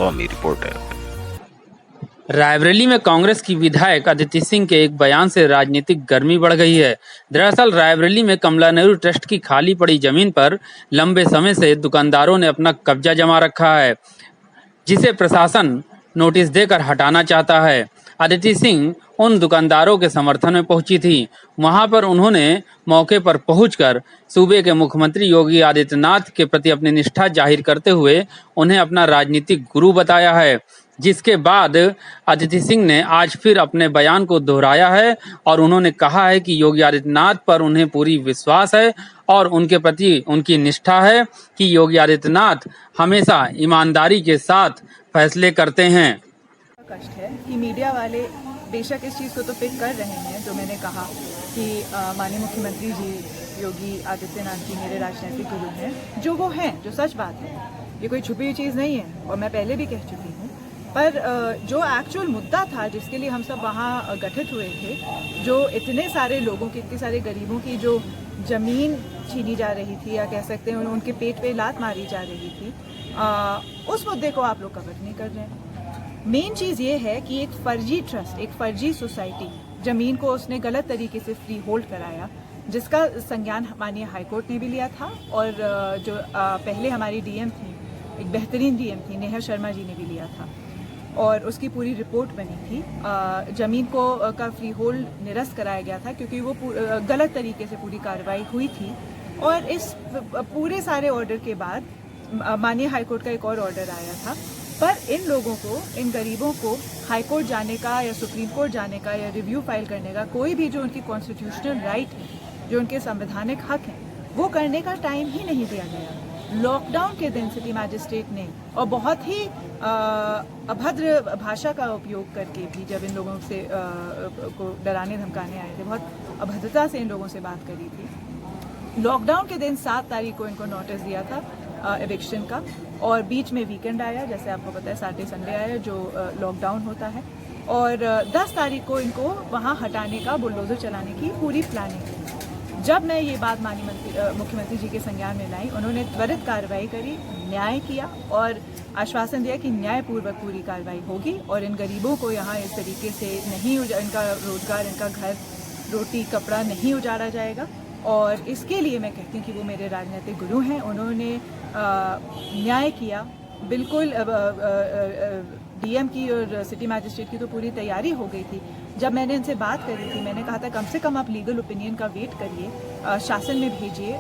कौमी रिपोर्ट है। रायबरेली में कांग्रेस की विधायक अदिति सिंह के एक बयान से राजनीतिक गर्मी बढ़ गई है। दरअसल रायबरेली में कमला नेहरू ट्रस्ट की खाली पड़ी जमीन पर लंबे समय से दुकानदारों ने अपना कब्जा जमा रखा है, जिसे प्रशासन नोटिस देकर हटाना चाहता है। अदिति सिंह उन दुकानदारों के समर्थन में पहुंची थी। वहां पर उन्होंने मौके पर पहुंचकर सूबे के मुख्यमंत्री योगी आदित्यनाथ के प्रति अपनी निष्ठा जाहिर करते हुए उन्हें अपना राजनीतिक गुरु बताया है, जिसके बाद अदिति सिंह ने आज फिर अपने बयान को दोहराया है और उन्होंने कहा है कि योगी आदित्यनाथ पर उन्हें पूरी विश्वास है और उनके प्रति उनकी निष्ठा है कि योगी आदित्यनाथ हमेशा ईमानदारी के साथ फैसले करते हैं। कष्ट है कि मीडिया वाले बेशक इस चीज़ को तो पिक कर रहे हैं, जो मैंने कहा कि माननीय मुख्यमंत्री जी योगी आदित्यनाथ जी मेरे राजनीतिक गुरु हैं, जो वो हैं, जो सच बात है, ये कोई छुपी हुई चीज़ नहीं है और मैं पहले भी कह चुकी हूँ। पर जो एक्चुअल मुद्दा था जिसके लिए हम सब वहाँ गठित हुए थे, जो इतने सारे लोगों की, इतने सारे गरीबों की जो ज़मीन छीनी जा रही थी या कह सकते हैं उनके पेट पे लात मारी जा रही थी, उस मुद्दे को आप लोग कवर नहीं कर रहे हैं। मेन चीज़ ये है कि एक फर्जी ट्रस्ट, एक फर्जी सोसाइटी ज़मीन को उसने गलत तरीके से फ्री होल्ड कराया, जिसका संज्ञान माननीय हाईकोर्ट ने भी लिया था और जो पहले हमारी डीएम थी, एक बेहतरीन डीएम थी नेहा शर्मा जी ने भी लिया था और उसकी पूरी रिपोर्ट बनी थी। ज़मीन को का फ्री होल्ड निरस्त कराया गया था क्योंकि वो गलत तरीके से पूरी कार्रवाई हुई थी और इस पूरे सारे ऑर्डर के बाद माननीय हाईकोर्ट का एक और ऑर्डर आया था। पर इन लोगों को, इन गरीबों को हाईकोर्ट जाने का या सुप्रीम कोर्ट जाने का या रिव्यू फाइल करने का कोई भी जो उनकी कॉन्स्टिट्यूशनल राइट है, जो उनके संवैधानिक हक हैं, वो करने का टाइम ही नहीं दिया गया। लॉकडाउन के दिन सिटी मैजिस्ट्रेट ने और बहुत ही अभद्र भाषा का उपयोग करके भी जब इन लोगों से को डराने धमकाने आए थे, बहुत अभद्रता से इन लोगों से बात करी थी। लॉकडाउन के दिन 7 तारीख को इनको नोटिस दिया था एविक्शन का और बीच में वीकेंड आया, जैसे आपको पता है सैटरडे संडे आया जो लॉकडाउन होता है, और 10 तारीख को इनको वहाँ हटाने का, बुलडोजर चलाने की पूरी प्लानिंग थी। जब मैं ये बात माननीय मुख्यमंत्री जी के संज्ञान में लाई, उन्होंने त्वरित कार्रवाई करी, न्याय किया और आश्वासन दिया कि न्यायपूर्वक पूरी कार्रवाई होगी और इन गरीबों को यहाँ इस तरीके से नहीं, इनका रोजगार, इनका घर, रोटी, कपड़ा नहीं उजाड़ा जाएगा। और इसके लिए मैं कहती हूँ कि वो मेरे राजनीतिक गुरु हैं। उन्होंने न्याय किया। बिल्कुल डीएम की और सिटी मैजिस्ट्रेट की तो पूरी तैयारी हो गई थी। जब मैंने इनसे बात करी थी, मैंने कहा था कम से कम आप लीगल ओपिनियन का वेट करिए, शासन में भेजिए,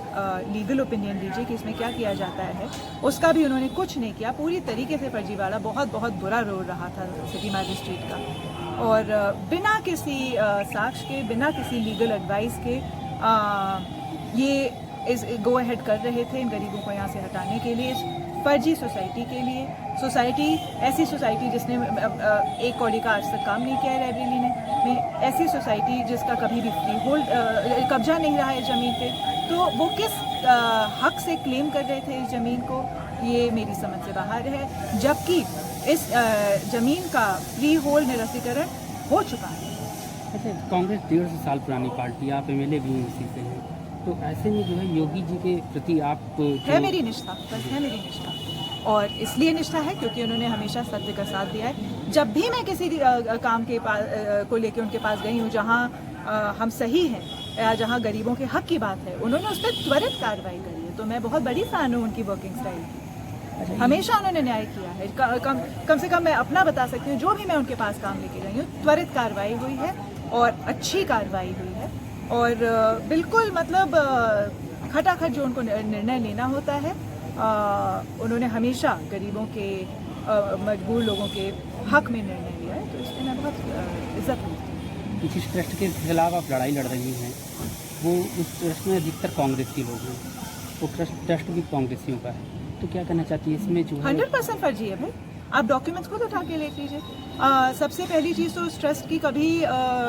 लीगल ओपिनियन दीजिए कि इसमें क्या किया जाता है। उसका भी उन्होंने कुछ नहीं किया। पूरी तरीके से फर्जीवाड़ा, बहुत बहुत बुरा रोल रहा था सिटी मैजिस्ट्रेट का और बिना किसी साक्ष्य के, बिना किसी लीगल एडवाइस के ये इस गो अहेड कर रहे थे इन गरीबों को यहाँ से हटाने के लिए, इस फर्जी सोसाइटी के लिए। सोसाइटी, ऐसी सोसाइटी जिसने एक कौड़ी का आज तक काम नहीं किया है रायबरेली में ऐसी सोसाइटी जिसका कभी भी फ्री होल्ड कब्जा नहीं रहा है ज़मीन पे, तो वो किस हक से क्लेम कर रहे थे इस ज़मीन को, ये मेरी समझ से बाहर है। जबकि इस ज़मीन का फ्री होल्ड निरस्तीकरण हो चुका है। अच्छा, कांग्रेस 1.5 साल पुरानी पार्टी, आप एमएलए भी उसी से हैं, तो ऐसे में जो है योगी जी के प्रति आप है मेरी निष्ठा, बस है मेरी निष्ठा, और इसलिए निष्ठा है क्योंकि उन्होंने हमेशा सत्य का साथ दिया है। जब भी मैं किसी काम के को लेके उनके पास गई हूँ जहाँ हम सही हैं या जहाँ गरीबों के हक की बात है, उन्होंने उस पर त्वरित कार्रवाई करी है। तो मैं बहुत बड़ी फ़ैन हूँ उनकी वर्किंग स्टाइल की। हमेशा उन्होंने न्याय किया है। कम से कम मैं अपना बता सकती हूँ, जो भी मैं उनके पास काम लेके गई हूँ, त्वरित कार्रवाई हुई है और अच्छी कार्रवाई हुई है और बिल्कुल मतलब खटाखट जो उनको निर्णय लेना होता है, उन्होंने हमेशा गरीबों के, मजबूर लोगों के हक में निर्णय लिया है। तो इसलिए मैं बहुत इज्जत करती हूँ। जिस ट्रस्ट के खिलाफ आप लड़ाई लड़ रही हैं, वो उस ट्रस्ट में अधिकतर कांग्रेसी लोग हैं, वो ट्रस्ट भी कांग्रेसियों का है, तो क्या कहना चाहती है इसमें? जो 100% फर्जी है भाई। आप डॉक्यूमेंट्स खुद उठा के ले लीजिए। सबसे पहली चीज़ तो उस ट्रस्ट की कभी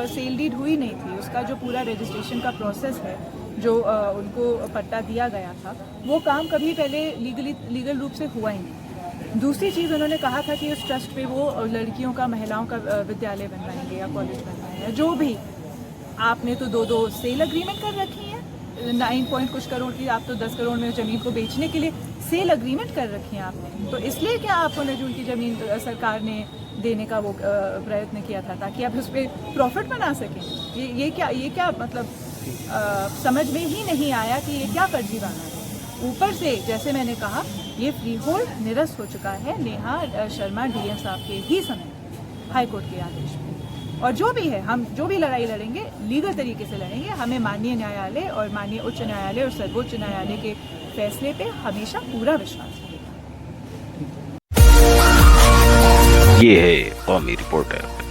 सेल डीड हुई नहीं थी। उसका जो पूरा रजिस्ट्रेशन का प्रोसेस है, जो उनको पट्टा दिया गया था, वो काम कभी पहले लीगल रूप से हुआ ही नहीं। दूसरी चीज़, उन्होंने कहा था कि उस ट्रस्ट पे वो लड़कियों का, महिलाओं का विद्यालय बनवाएंगे या कॉलेज बनवाएंगे, जो भी। आपने तो 2 सेल अग्रीमेंट कर रखी है, 9 पॉइंट कुछ करोड़ की। आप तो 10 करोड़ में ज़मीन को बेचने के लिए सेल एग्रीमेंट कर रखी है आपने, तो इसलिए क्या आपको नजूल की ज़मीन सरकार ने देने का वो प्रयत्न किया था ताकि आप उस पर प्रॉफिट बना सकें? ये क्या मतलब समझ में ही नहीं आया कि ये क्या फर्जीवाना है। ऊपर से जैसे मैंने कहा, ये फ्री होल्ड निरस्त हो चुका है नेहा शर्मा डीएम साहब के ही समय हाई कोर्ट के आदेश में। और जो भी है, हम जो भी लड़ाई लड़ेंगे लीगल तरीके से लड़ेंगे। हमें माननीय न्यायालय और माननीय उच्च न्यायालय और सर्वोच्च न्यायालय के फैसले पे हमेशा पूरा विश्वास है। ये है कौमी रिपोर्टर।